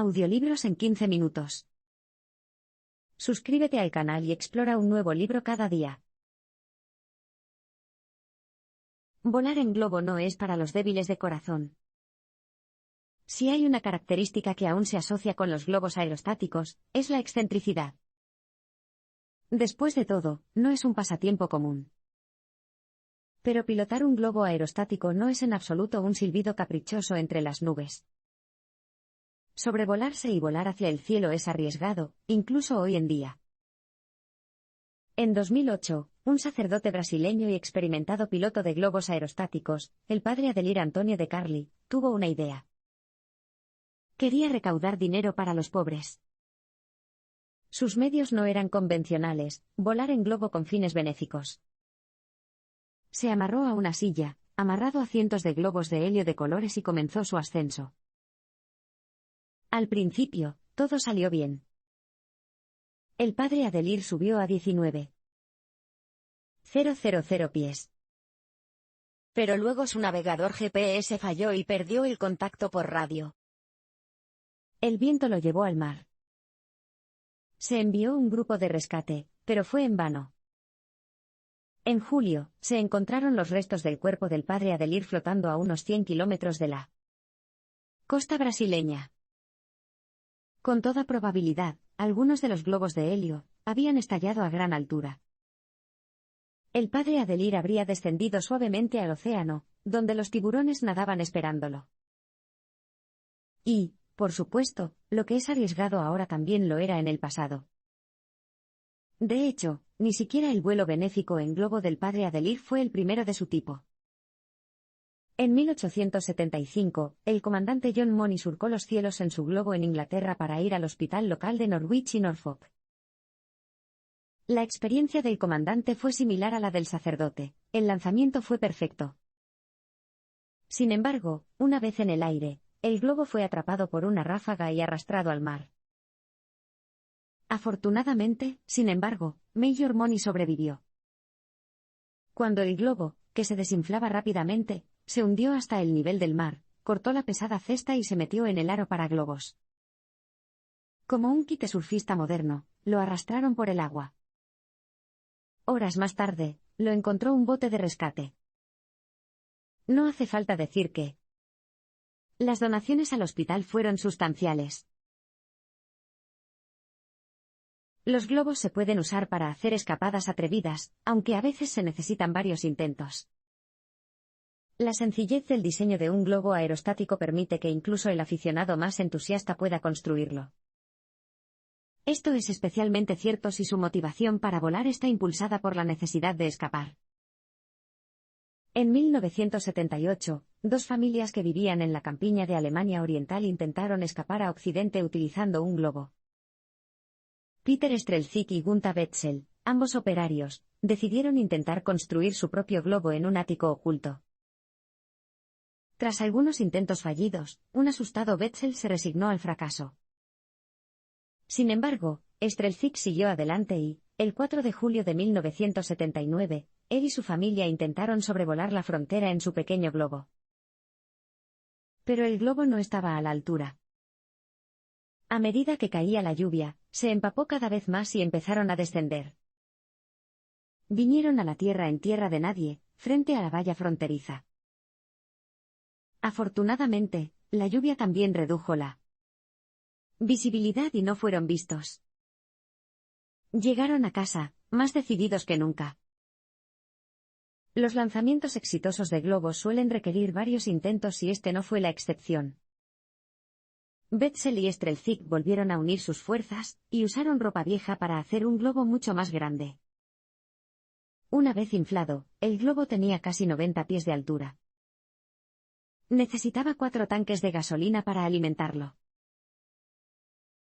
Audiolibros en 15 minutos. Suscríbete al canal y explora un nuevo libro cada día. Volar en globo no es para los débiles de corazón. Si hay una característica que aún se asocia con los globos aerostáticos, es la excentricidad. Después de todo, no es un pasatiempo común. Pero pilotar un globo aerostático no es en absoluto un silbido caprichoso entre las nubes. Sobrevolarse y volar hacia el cielo es arriesgado, incluso hoy en día. En 2008, un sacerdote brasileño y experimentado piloto de globos aerostáticos, el padre Adelir Antonio de Carli, tuvo una idea. Quería recaudar dinero para los pobres. Sus medios no eran convencionales, volar en globo con fines benéficos. Se amarró a una silla, amarrado a cientos de globos de helio de colores y comenzó su ascenso. Al principio, todo salió bien. El padre Adelir subió a 19,000 pies. Pero luego su navegador GPS falló y perdió el contacto por radio. El viento lo llevó al mar. Se envió un grupo de rescate, pero fue en vano. En julio, se encontraron los restos del cuerpo del padre Adelir flotando a unos 100 kilómetros de la costa brasileña. Con toda probabilidad, algunos de los globos de helio habían estallado a gran altura. El padre Adelir habría descendido suavemente al océano, donde los tiburones nadaban esperándolo. Y, por supuesto, lo que es arriesgado ahora también lo era en el pasado. De hecho, ni siquiera el vuelo benéfico en globo del padre Adelir fue el primero de su tipo. En 1875, el comandante John Money surcó los cielos en su globo en Inglaterra para ir al hospital local de Norwich y Norfolk. La experiencia del comandante fue similar a la del sacerdote, el lanzamiento fue perfecto. Sin embargo, una vez en el aire, el globo fue atrapado por una ráfaga y arrastrado al mar. Afortunadamente, sin embargo, Major Money sobrevivió. Cuando el globo, que se desinflaba rápidamente, se hundió hasta el nivel del mar, cortó la pesada cesta y se metió en el aro para globos. Como un kitesurfista moderno, lo arrastraron por el agua. Horas más tarde, lo encontró un bote de rescate. No hace falta decir que las donaciones al hospital fueron sustanciales. Los globos se pueden usar para hacer escapadas atrevidas, aunque a veces se necesitan varios intentos. La sencillez del diseño de un globo aerostático permite que incluso el aficionado más entusiasta pueda construirlo. Esto es especialmente cierto si su motivación para volar está impulsada por la necesidad de escapar. En 1978, dos familias que vivían en la campiña de Alemania Oriental intentaron escapar a Occidente utilizando un globo. Peter Strelczyk y Gunther Wetzel, ambos operarios, decidieron intentar construir su propio globo en un ático oculto. Tras algunos intentos fallidos, un asustado Wetzel se resignó al fracaso. Sin embargo, Strelczyk siguió adelante y, el 4 de julio de 1979, él y su familia intentaron sobrevolar la frontera en su pequeño globo. Pero el globo no estaba a la altura. A medida que caía la lluvia, se empapó cada vez más y empezaron a descender. Vinieron a la tierra en tierra de nadie, frente a la valla fronteriza. Afortunadamente, la lluvia también redujo la visibilidad y no fueron vistos. Llegaron a casa, más decididos que nunca. Los lanzamientos exitosos de globos suelen requerir varios intentos y este no fue la excepción. Wetzel y Strelczyk volvieron a unir sus fuerzas, y usaron ropa vieja para hacer un globo mucho más grande. Una vez inflado, el globo tenía casi 90 pies de altura. Necesitaba 4 tanques de gasolina para alimentarlo.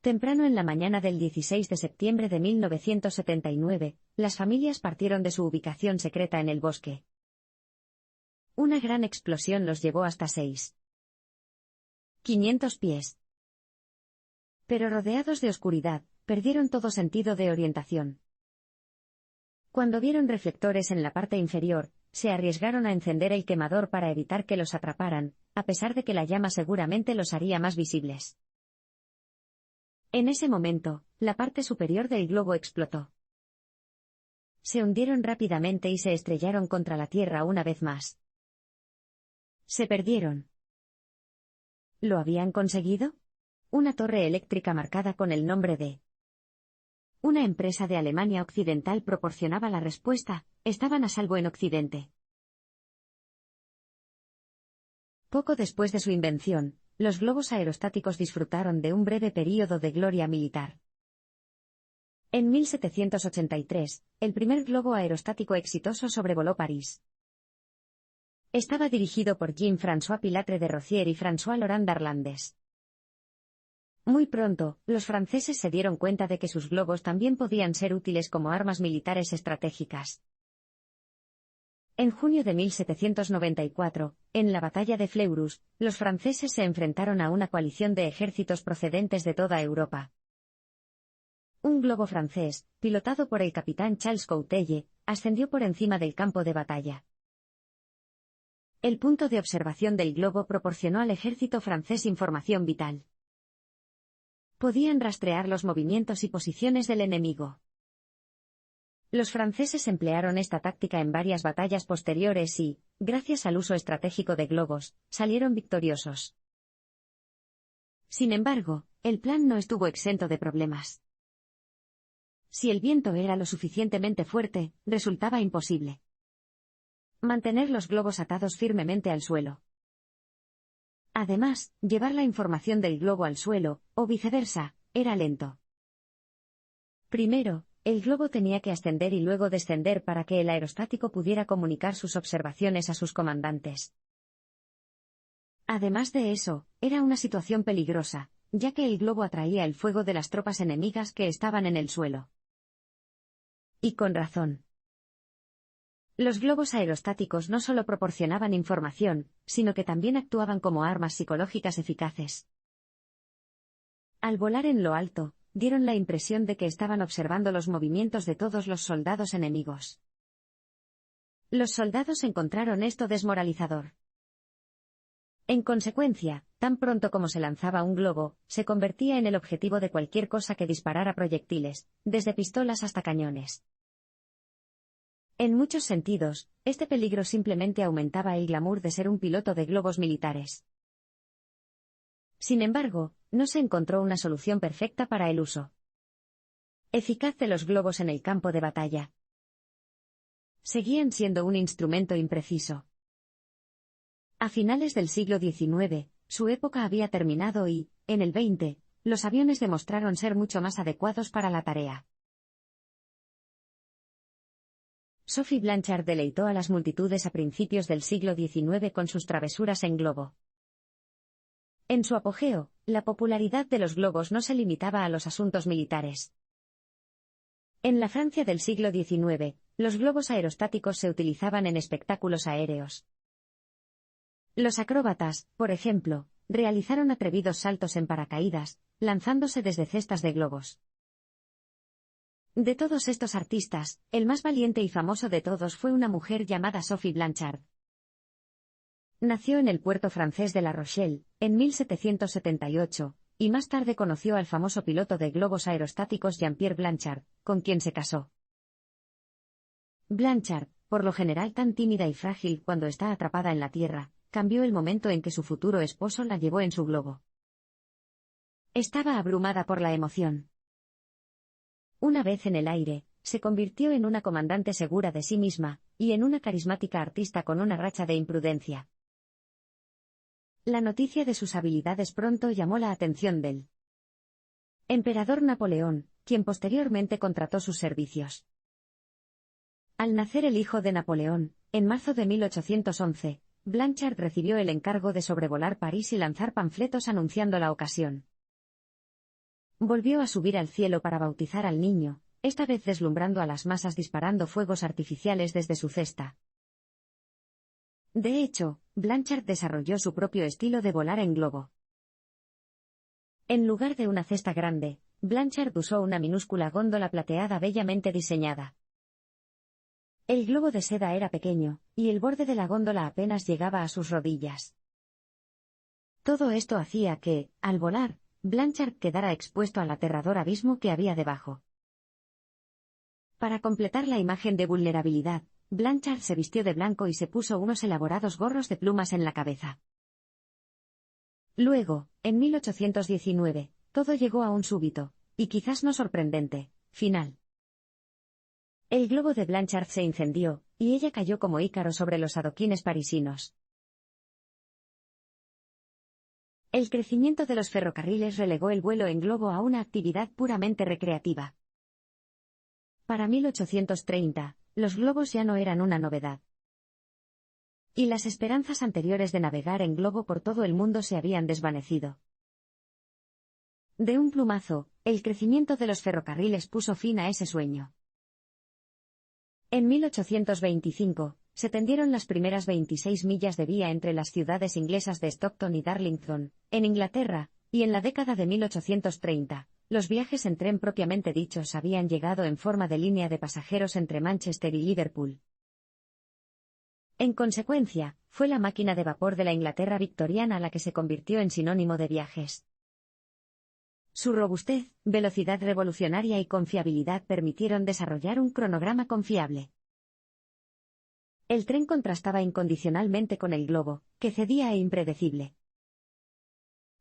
Temprano en la mañana del 16 de septiembre de 1979, las familias partieron de su ubicación secreta en el bosque. Una gran explosión los llevó hasta 6,500 pies. Pero rodeados de oscuridad, perdieron todo sentido de orientación. Cuando vieron reflectores en la parte inferior, se arriesgaron a encender el quemador para evitar que los atraparan, a pesar de que la llama seguramente los haría más visibles. En ese momento, la parte superior del globo explotó. Se hundieron rápidamente y se estrellaron contra la Tierra una vez más. Se perdieron. ¿Lo habían conseguido? Una torre eléctrica marcada con el nombre de una empresa de Alemania Occidental proporcionaba la respuesta. Estaban a salvo en Occidente. Poco después de su invención, los globos aerostáticos disfrutaron de un breve período de gloria militar. En 1783, el primer globo aerostático exitoso sobrevoló París. Estaba dirigido por Jean-François Pilatre de Rosier y François Laurent d'Arlandes. Muy pronto, los franceses se dieron cuenta de que sus globos también podían ser útiles como armas militares estratégicas. En junio de 1794, en la batalla de Fleurus, los franceses se enfrentaron a una coalición de ejércitos procedentes de toda Europa. Un globo francés, pilotado por el capitán Charles Coutelle, ascendió por encima del campo de batalla. El punto de observación del globo proporcionó al ejército francés información vital. Podían rastrear los movimientos y posiciones del enemigo. Los franceses emplearon esta táctica en varias batallas posteriores y, gracias al uso estratégico de globos, salieron victoriosos. Sin embargo, el plan no estuvo exento de problemas. Si el viento era lo suficientemente fuerte, resultaba imposible mantener los globos atados firmemente al suelo. Además, llevar la información del globo al suelo, o viceversa, era lento. Primero, el globo tenía que ascender y luego descender para que el aerostático pudiera comunicar sus observaciones a sus comandantes. Además de eso, era una situación peligrosa, ya que el globo atraía el fuego de las tropas enemigas que estaban en el suelo. Y con razón. Los globos aerostáticos no solo proporcionaban información, sino que también actuaban como armas psicológicas eficaces. Al volar en lo alto, dieron la impresión de que estaban observando los movimientos de todos los soldados enemigos. Los soldados encontraron esto desmoralizador. En consecuencia, tan pronto como se lanzaba un globo, se convertía en el objetivo de cualquier cosa que disparara proyectiles, desde pistolas hasta cañones. En muchos sentidos, este peligro simplemente aumentaba el glamour de ser un piloto de globos militares. Sin embargo, no se encontró una solución perfecta para el uso eficaz de los globos en el campo de batalla. Seguían siendo un instrumento impreciso. A finales del siglo XIX, su época había terminado y, en el XX, los aviones demostraron ser mucho más adecuados para la tarea. Sophie Blanchard deleitó a las multitudes a principios del siglo XIX con sus travesuras en globo. En su apogeo, la popularidad de los globos no se limitaba a los asuntos militares. En la Francia del siglo XIX, los globos aerostáticos se utilizaban en espectáculos aéreos. Los acróbatas, por ejemplo, realizaron atrevidos saltos en paracaídas, lanzándose desde cestas de globos. De todos estos artistas, el más valiente y famoso de todos fue una mujer llamada Sophie Blanchard. Nació en el puerto francés de La Rochelle, en 1778, y más tarde conoció al famoso piloto de globos aerostáticos Jean-Pierre Blanchard, con quien se casó. Blanchard, por lo general tan tímida y frágil cuando está atrapada en la tierra, cambió el momento en que su futuro esposo la llevó en su globo. Estaba abrumada por la emoción. Una vez en el aire, se convirtió en una comandante segura de sí misma, y en una carismática artista con una racha de imprudencia. La noticia de sus habilidades pronto llamó la atención del emperador Napoleón, quien posteriormente contrató sus servicios. Al nacer el hijo de Napoleón, en marzo de 1811, Blanchard recibió el encargo de sobrevolar París y lanzar panfletos anunciando la ocasión. Volvió a subir al cielo para bautizar al niño, esta vez deslumbrando a las masas disparando fuegos artificiales desde su cesta. De hecho, Blanchard desarrolló su propio estilo de volar en globo. En lugar de una cesta grande, Blanchard usó una minúscula góndola plateada bellamente diseñada. El globo de seda era pequeño, y el borde de la góndola apenas llegaba a sus rodillas. Todo esto hacía que, al volar, Blanchard quedara expuesto al aterrador abismo que había debajo. Para completar la imagen de vulnerabilidad, Blanchard se vistió de blanco y se puso unos elaborados gorros de plumas en la cabeza. Luego, en 1819, todo llegó a un súbito, y quizás no sorprendente, final. El globo de Blanchard se incendió, y ella cayó como Ícaro sobre los adoquines parisinos. El crecimiento de los ferrocarriles relegó el vuelo en globo a una actividad puramente recreativa. Para 1830, los globos ya no eran una novedad. Y las esperanzas anteriores de navegar en globo por todo el mundo se habían desvanecido. De un plumazo, el crecimiento de los ferrocarriles puso fin a ese sueño. En 1825, se tendieron las primeras 26 millas de vía entre las ciudades inglesas de Stockton y Darlington, en Inglaterra, y en la década de 1830, los viajes en tren propiamente dichos habían llegado en forma de línea de pasajeros entre Manchester y Liverpool. En consecuencia, fue la máquina de vapor de la Inglaterra victoriana la que se convirtió en sinónimo de viajes. Su robustez, velocidad revolucionaria y confiabilidad permitieron desarrollar un cronograma confiable. El tren contrastaba incondicionalmente con el globo, que cedía e impredecible.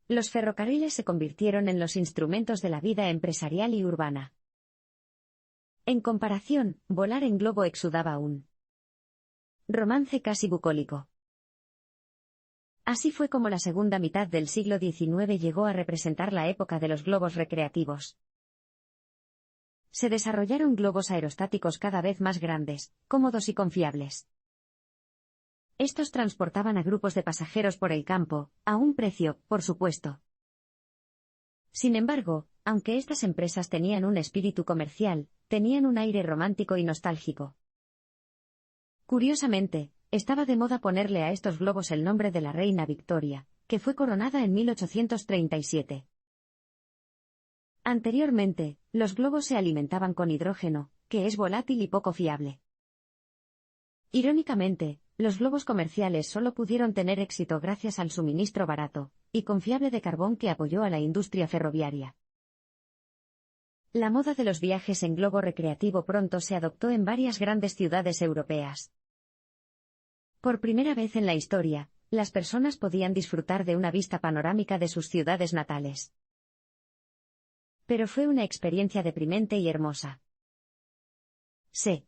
Los ferrocarriles se convirtieron en los instrumentos de la vida empresarial y urbana. En comparación, volar en globo exudaba un romance casi bucólico. Así fue como la segunda mitad del siglo XIX llegó a representar la época de los globos recreativos. Se desarrollaron globos aerostáticos cada vez más grandes, cómodos y confiables. Estos transportaban a grupos de pasajeros por el campo, a un precio, por supuesto. Sin embargo, aunque estas empresas tenían un espíritu comercial, tenían un aire romántico y nostálgico. Curiosamente, estaba de moda ponerle a estos globos el nombre de la reina Victoria, que fue coronada en 1837. Anteriormente, los globos se alimentaban con hidrógeno, que es volátil y poco fiable. Irónicamente, los globos comerciales solo pudieron tener éxito gracias al suministro barato y confiable de carbón que apoyó a la industria ferroviaria. La moda de los viajes en globo recreativo pronto se adoptó en varias grandes ciudades europeas. Por primera vez en la historia, las personas podían disfrutar de una vista panorámica de sus ciudades natales. Pero fue una experiencia deprimente y hermosa. Se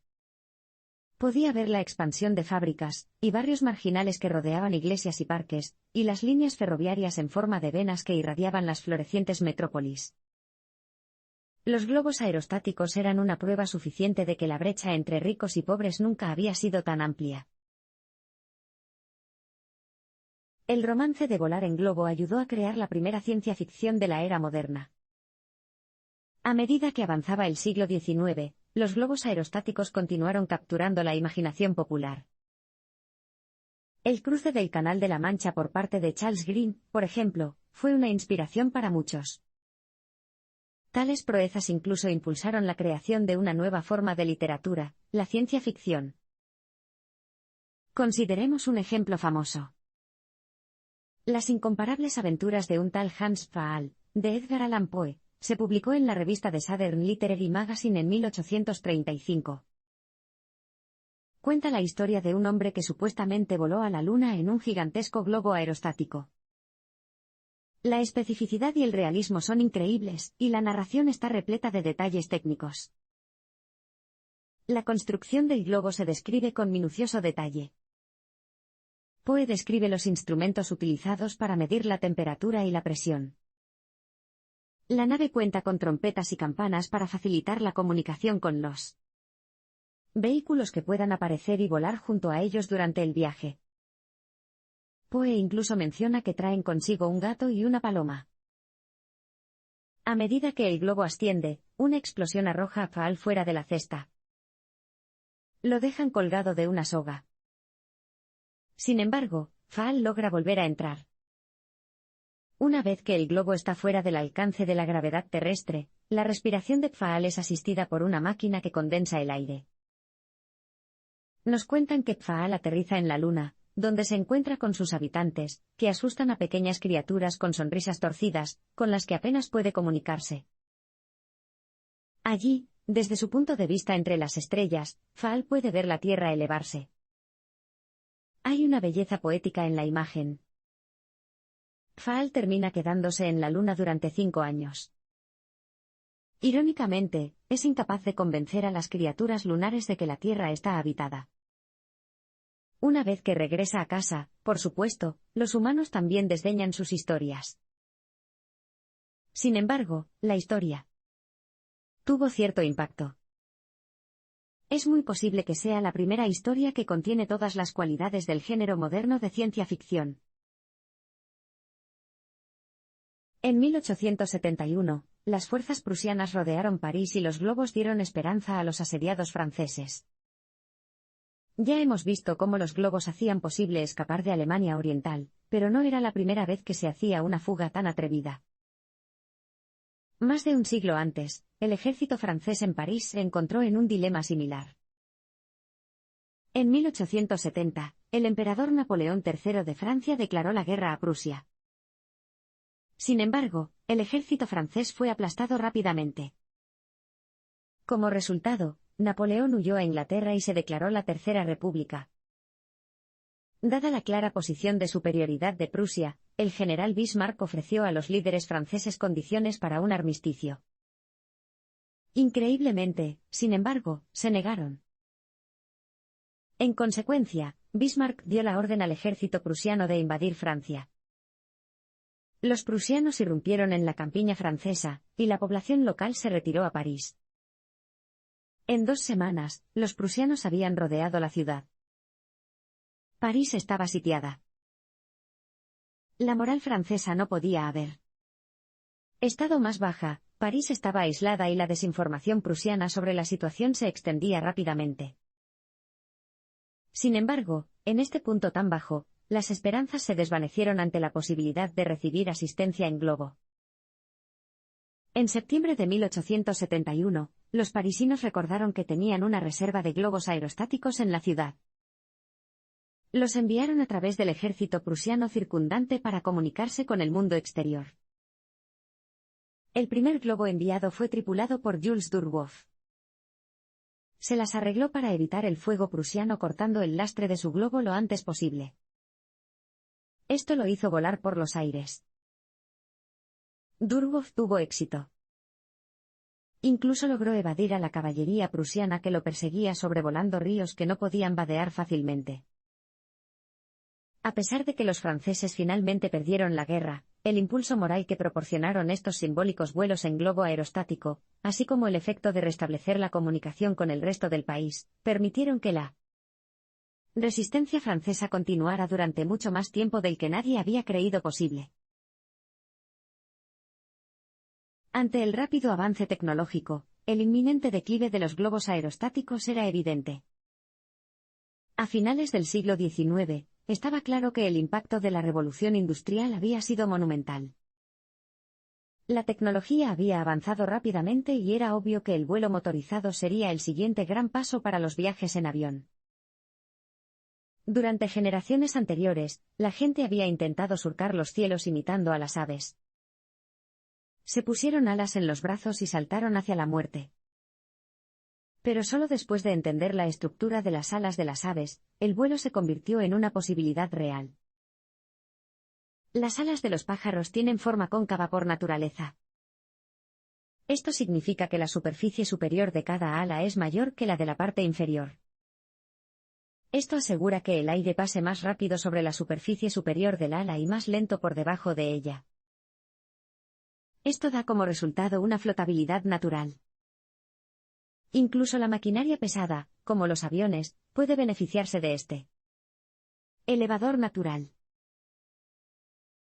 podía ver la expansión de fábricas y barrios marginales que rodeaban iglesias y parques, y las líneas ferroviarias en forma de venas que irradiaban las florecientes metrópolis. Los globos aerostáticos eran una prueba suficiente de que la brecha entre ricos y pobres nunca había sido tan amplia. El romance de volar en globo ayudó a crear la primera ciencia ficción de la era moderna. A medida que avanzaba el siglo XIX, los globos aerostáticos continuaron capturando la imaginación popular. El cruce del Canal de la Mancha por parte de Charles Green, por ejemplo, fue una inspiración para muchos. Tales proezas incluso impulsaron la creación de una nueva forma de literatura, la ciencia ficción. Consideremos un ejemplo famoso. Las incomparables aventuras de un tal Hans Pfaall, de Edgar Allan Poe, se publicó en la revista The Southern Literary Magazine en 1835. Cuenta la historia de un hombre que supuestamente voló a la luna en un gigantesco globo aerostático. La especificidad y el realismo son increíbles, y la narración está repleta de detalles técnicos. La construcción del globo se describe con minucioso detalle. Poe describe los instrumentos utilizados para medir la temperatura y la presión. La nave cuenta con trompetas y campanas para facilitar la comunicación con los vehículos que puedan aparecer y volar junto a ellos durante el viaje. Poe incluso menciona que traen consigo un gato y una paloma. A medida que el globo asciende, una explosión arroja a Pfaall fuera de la cesta. Lo dejan colgado de una soga. Sin embargo, Pfaall logra volver a entrar. Una vez que el globo está fuera del alcance de la gravedad terrestre, la respiración de Pfaall es asistida por una máquina que condensa el aire. Nos cuentan que Pfaall aterriza en la Luna, donde se encuentra con sus habitantes, que asustan a pequeñas criaturas con sonrisas torcidas, con las que apenas puede comunicarse. Allí, desde su punto de vista entre las estrellas, Faal puede ver la Tierra elevarse. Hay una belleza poética en la imagen. Faal termina quedándose en la Luna durante 5 años. Irónicamente, es incapaz de convencer a las criaturas lunares de que la Tierra está habitada. Una vez que regresa a casa, por supuesto, los humanos también desdeñan sus historias. Sin embargo, la historia tuvo cierto impacto. Es muy posible que sea la primera historia que contiene todas las cualidades del género moderno de ciencia ficción. En 1871, las fuerzas prusianas rodearon París y los globos dieron esperanza a los asediados franceses. Ya hemos visto cómo los globos hacían posible escapar de Alemania Oriental, pero no era la primera vez que se hacía una fuga tan atrevida. Más de un siglo antes, el ejército francés en París se encontró en un dilema similar. En 1870, el emperador Napoleón III de Francia declaró la guerra a Prusia. Sin embargo, el ejército francés fue aplastado rápidamente. Como resultado, Napoleón huyó a Inglaterra y se declaró la Tercera República. Dada la clara posición de superioridad de Prusia, el general Bismarck ofreció a los líderes franceses condiciones para un armisticio. Increíblemente, sin embargo, se negaron. En consecuencia, Bismarck dio la orden al ejército prusiano de invadir Francia. Los prusianos irrumpieron en la campiña francesa, y la población local se retiró a París. En 2 semanas, los prusianos habían rodeado la ciudad. París estaba sitiada. La moral francesa no podía haber estado más baja, París estaba aislada y la desinformación prusiana sobre la situación se extendía rápidamente. Sin embargo, en este punto tan bajo, las esperanzas se desvanecieron ante la posibilidad de recibir asistencia en globo. En septiembre de 1871, los parisinos recordaron que tenían una reserva de globos aerostáticos en la ciudad. Los enviaron a través del ejército prusiano circundante para comunicarse con el mundo exterior. El primer globo enviado fue tripulado por Jules Durwoff. Se las arregló para evitar el fuego prusiano cortando el lastre de su globo lo antes posible. Esto lo hizo volar por los aires. Durwoff tuvo éxito. Incluso logró evadir a la caballería prusiana que lo perseguía sobrevolando ríos que no podían vadear fácilmente. A pesar de que los franceses finalmente perdieron la guerra, el impulso moral que proporcionaron estos simbólicos vuelos en globo aerostático, así como el efecto de restablecer la comunicación con el resto del país, permitieron que la resistencia francesa continuara durante mucho más tiempo del que nadie había creído posible. Ante el rápido avance tecnológico, el inminente declive de los globos aerostáticos era evidente. A finales del siglo XIX, estaba claro que el impacto de la revolución industrial había sido monumental. La tecnología había avanzado rápidamente y era obvio que el vuelo motorizado sería el siguiente gran paso para los viajes en avión. Durante generaciones anteriores, la gente había intentado surcar los cielos imitando a las aves. Se pusieron alas en los brazos y saltaron hacia la muerte. Pero solo después de entender la estructura de las alas de las aves, el vuelo se convirtió en una posibilidad real. Las alas de los pájaros tienen forma cóncava por naturaleza. Esto significa que la superficie superior de cada ala es mayor que la de la parte inferior. Esto asegura que el aire pase más rápido sobre la superficie superior del ala y más lento por debajo de ella. Esto da como resultado una flotabilidad natural. Incluso la maquinaria pesada, como los aviones, puede beneficiarse de este elevador natural.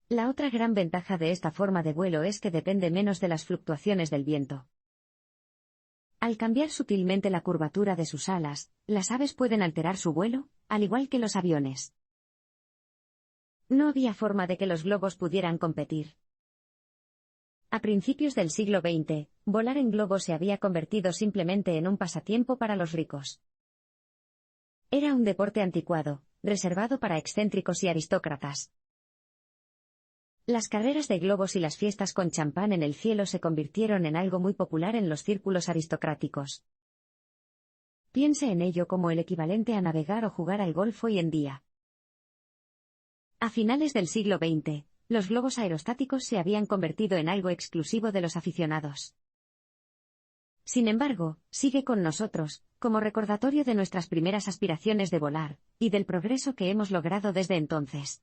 La otra gran ventaja de esta forma de vuelo es que depende menos de las fluctuaciones del viento. Al cambiar sutilmente la curvatura de sus alas, las aves pueden alterar su vuelo, al igual que los aviones. No había forma de que los globos pudieran competir. A principios del siglo XX, volar en globo se había convertido simplemente en un pasatiempo para los ricos. Era un deporte anticuado, reservado para excéntricos y aristócratas. Las carreras de globos y las fiestas con champán en el cielo se convirtieron en algo muy popular en los círculos aristocráticos. Piense en ello como el equivalente a navegar o jugar al golf hoy en día. A finales del siglo XX, los globos aerostáticos se habían convertido en algo exclusivo de los aficionados. Sin embargo, sigue con nosotros, como recordatorio de nuestras primeras aspiraciones de volar, y del progreso que hemos logrado desde entonces.